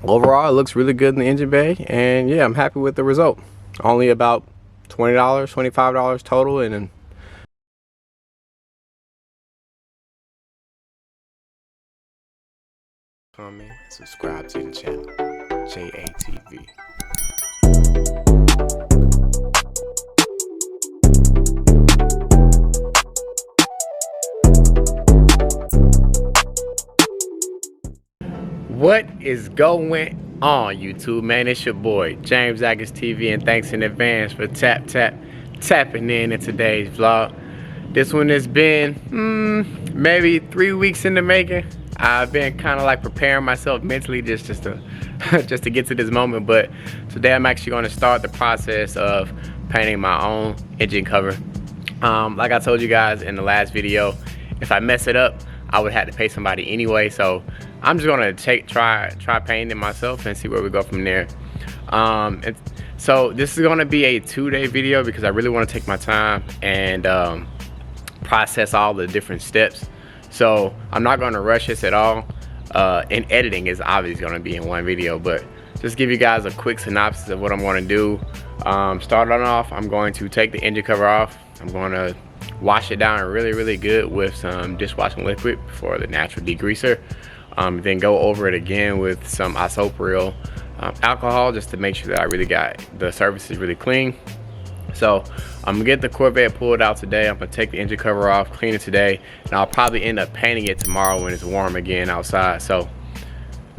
overall it looks really good in the engine bay, and yeah, I'm happy with the result. Only about $20, $25 total, and then comment, subscribe to the channel, JATV. What is going on, YouTube, man? It's your boy JamesAtkinsTv, and thanks in advance for tapping in today's vlog. This one has been maybe 3 weeks in the making. I've been kind of like preparing myself mentally just to get to this moment, but today I'm actually going to start the process of painting my own engine cover. Like I told you guys in the last video, if I mess it up, I would have to pay somebody anyway, so I'm just gonna try painting it myself and see where we go from there. So this is gonna be a 2-day video because I really want to take my time and process all the different steps. So I'm not gonna rush this at all. And editing is obviously gonna be in one video, but just give you guys a quick synopsis of what I'm gonna do. Starting off, I'm going to take the engine cover off. I'm gonna wash it down really good with some dishwashing liquid for the natural degreaser. Then go over it again with some isopropyl alcohol just to make sure that I really got the surface is really clean. So I'm gonna get the Corvette pulled out today. I'm gonna take the engine cover off, clean it today, and I'll probably end up painting it tomorrow when it's warm again outside. So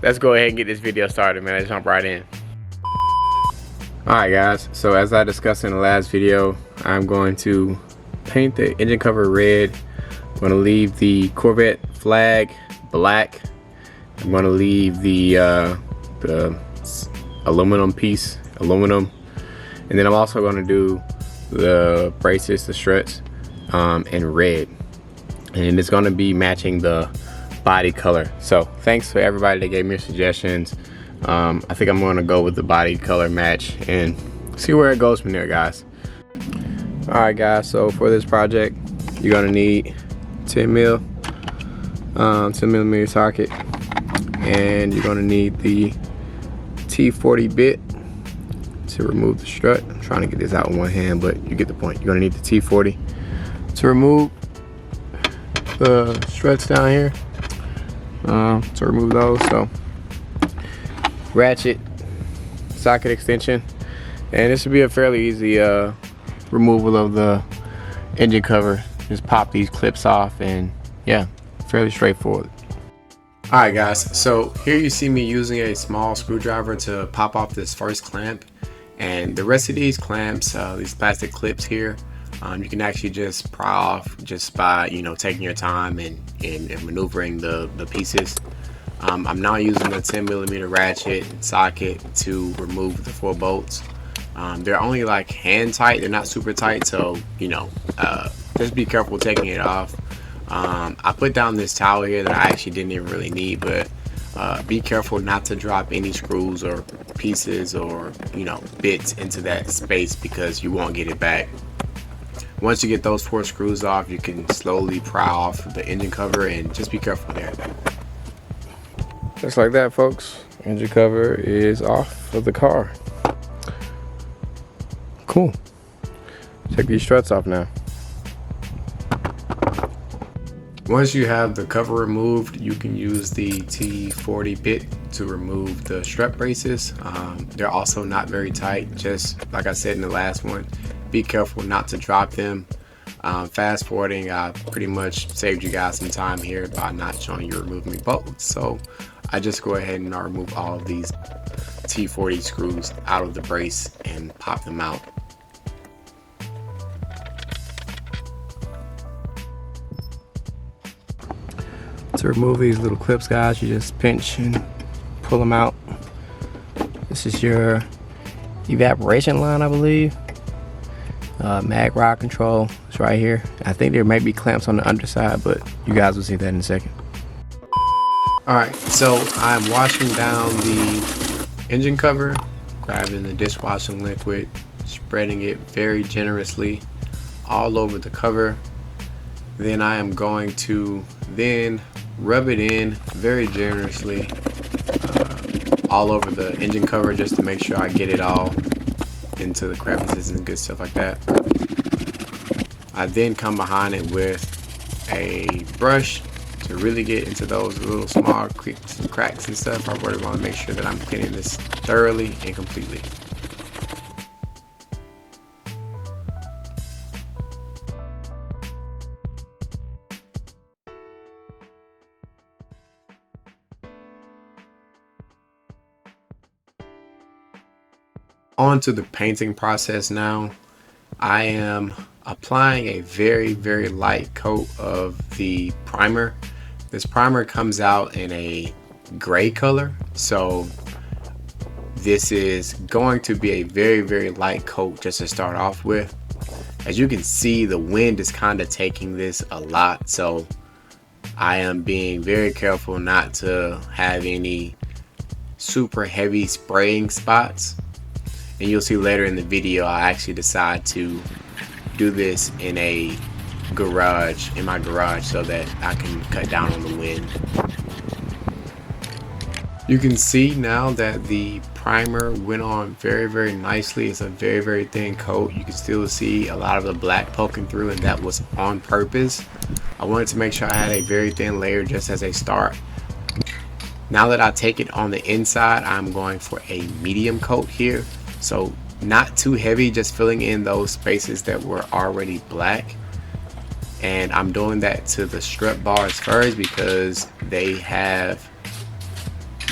let's go ahead and get this video started, man. Let's jump right in. Alright guys, so as I discussed in the last video, I'm going to paint the engine cover red. I'm going to leave the Corvette flag black. I'm going to leave the aluminum piece aluminum, and then I'm also going to do the braces, the struts, in red, and it's going to be matching the body color. So thanks to everybody that gave me suggestions. I think I'm going to go with the body color match and see where it goes from there, guys. Alright guys, so for this project you're gonna need 10 millimeter socket, and you're gonna need the T40 bit to remove the strut. I'm trying to get this out in one hand, but you get the point. You're gonna need the T40 to remove the struts down here, to remove those. So ratchet, socket extension, and this should be a fairly easy removal of the engine cover. Just pop these clips off, and yeah, fairly straightforward. Alright guys, so here you see me using a small screwdriver to pop off this first clamp, and the rest of these clamps, these plastic clips here, you can actually just pry off just by, you know, taking your time and maneuvering the pieces. I'm now using a 10 millimeter ratchet socket to remove the 4 bolts. They're only like hand tight, they're not super tight, so you know, just be careful taking it off. I put down this towel here that I actually didn't even really need, but be careful not to drop any screws or pieces or, you know, bits into that space because you won't get it back. Once you get those 4 screws off, you can slowly pry off the engine cover, and just be careful there. Just like that, folks, engine cover is off of the car. Cool. Take these struts off now. Once you have the cover removed, you can use the T40 bit to remove the strut braces. They're also not very tight, just like I said in the last one. Be careful not to drop them. Fast forwarding, I pretty much saved you guys some time here by not showing you removing the bolts. So I just go ahead and remove all of these T40 screws out of the brace and pop them out. To remove these little clips, guys, you just pinch and pull them out. This is your evaporation line, I believe. Mag rod control is right here. I think there may be clamps on the underside, but you guys will see that in a second. Alright, so I'm washing down the engine cover, grabbing the dishwashing liquid, spreading it very generously all over the cover. Then I am going to rub it in very generously all over the engine cover just to make sure I get it all into the crevices and good stuff like that. I then come behind it with a brush to really get into those little small cracks and stuff. I really want to make sure that I'm cleaning this thoroughly and completely. On to the painting process now. I am applying a very light coat of the primer. This primer comes out in a gray color, so this is going to be a very light coat just to start off with. As you can see, the wind is kind of taking this a lot, so I am being very careful not to have any super heavy spraying spots. And you'll see later in the video, I actually decide to do this in my garage, so that I can cut down on the wind. You can see now that the primer went on very nicely. It's a very thin coat. You can still see a lot of the black poking through, and that was on purpose. I wanted to make sure I had a very thin layer just as a start. Now that I take it on the inside, I'm going for a medium coat here. So not too heavy, just filling in those spaces that were already black. And I'm doing that to the strut bars first because they have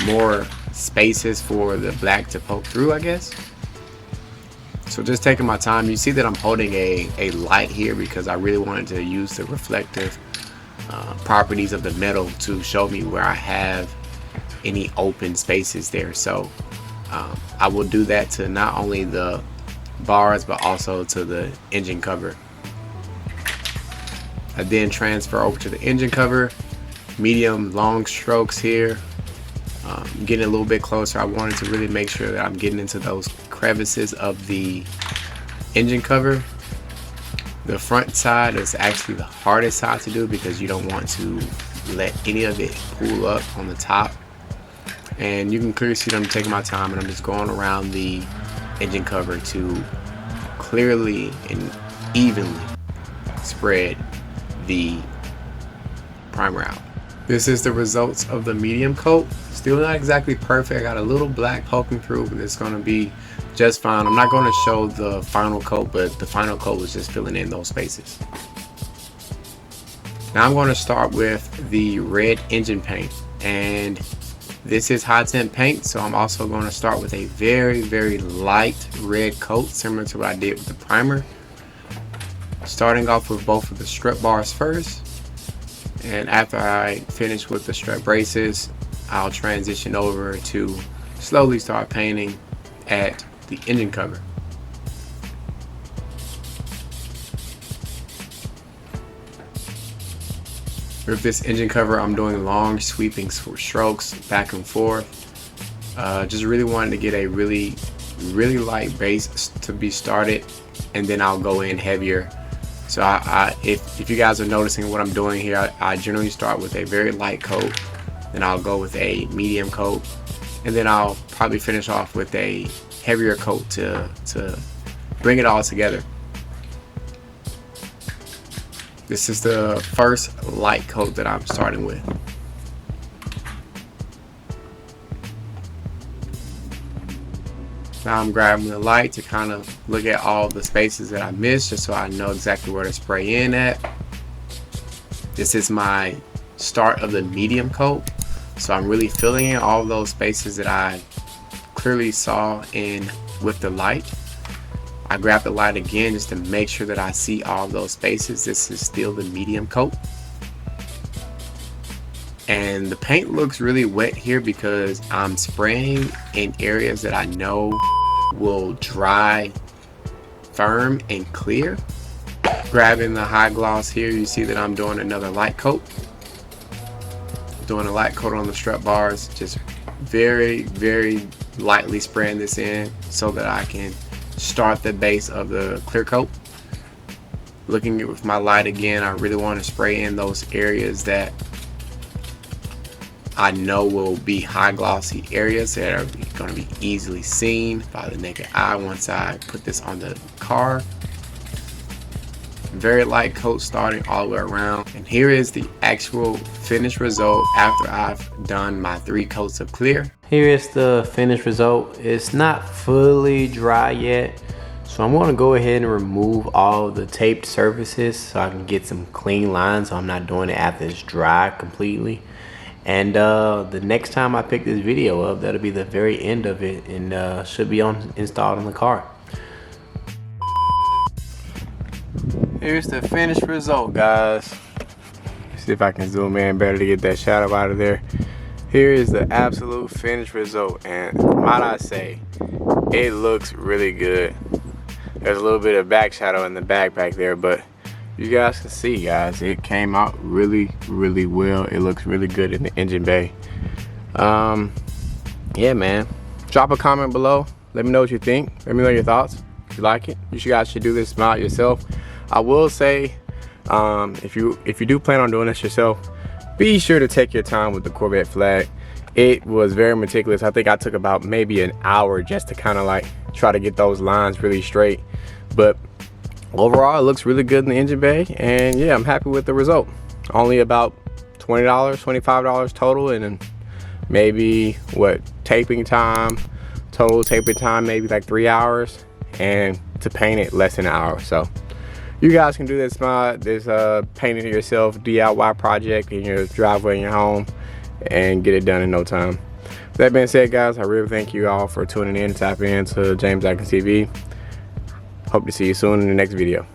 more spaces for the black to poke through, I guess. So just taking my time. You see that I'm holding a light here because I really wanted to use the reflective properties of the metal to show me where I have any open spaces there. So I will do that to not only the bars but also to the engine cover. I then transfer over to the engine cover, medium long strokes here, getting a little bit closer. I wanted to really make sure that I'm getting into those crevices of the engine cover. The front side is actually the hardest side to do because you don't want to let any of it pull up on the top. And you can clearly see that I'm taking my time and I'm just going around the engine cover to clearly and evenly spread the primer out. This is the results of the medium coat. Still not exactly perfect. I got a little black poking through, but it's going to be just fine. I'm not going to show the final coat, but the final coat was just filling in those spaces. Now I'm going to start with the red engine paint, and this is high temp paint, so I'm also going to start with a very light red coat, similar to what I did with the primer. Starting off with both of the strut bars first, and after I finish with the strut braces, I'll transition over to slowly start painting at the engine cover. With this engine cover, I'm doing long sweeping strokes back and forth. Just really wanted to get a really light base to be started, and then I'll go in heavier. So if you guys are noticing what I'm doing here, I generally start with a very light coat, then I'll go with a medium coat, and then I'll probably finish off with a heavier coat to bring it all together. This is the first light coat that I'm starting with. Now I'm grabbing the light to kind of look at all the spaces that I missed, just so I know exactly where to spray in at. This is my start of the medium coat, so I'm really filling in all those spaces that I clearly saw in with the light. I grab the light again just to make sure that I see all those spaces. This is still the medium coat. And the paint looks really wet here because I'm spraying in areas that I know will dry firm and clear. Grabbing the high gloss here, you see that I'm doing another light coat. Doing a light coat on the strut bars, just very lightly spraying this in so that I can start the base of the clear coat. Looking at with my light again, I really want to spray in those areas that I know will be high glossy areas that are going to be easily seen by the naked eye once I put this on the car. Very light coat starting all the way around, and here is the actual finished result after I've done my 3 coats of clear. Here is the finished result. It's not fully dry yet, so I'm going to go ahead and remove all the taped surfaces so I can get some clean lines, so I'm not doing it after it's dry completely. And the next time I pick this video up, that'll be the very end of it, and should be installed on the car. Here's the finished result, guys. Let's see if I can zoom in better to get that shadow out of there. Here is the absolute finished result, and might I say, it looks really good. There's a little bit of back shadow in the back there, but you guys can see, guys, it came out really well. It looks really good in the engine bay. Yeah, man, drop a comment below, let me know what you think, let me know your thoughts. If you like it, you guys should do this out yourself. I will say, if you do plan on doing this yourself, be sure to take your time with the Corvette flag. It was very meticulous. I think I took about maybe an hour just to kind of like try to get those lines really straight, but overall it looks really good in the engine bay, and yeah, I'm happy with the result. Only about $20, $25 total, and then maybe what, taping time, total taping time maybe like 3 hours, and to paint it less than an hour. So you guys can do this painting yourself DIY project in your driveway in your home and get it done in no time. With that being said, guys, I really thank you all for tuning in, tapping into James Atkins TV. Hope to see you soon in the next video.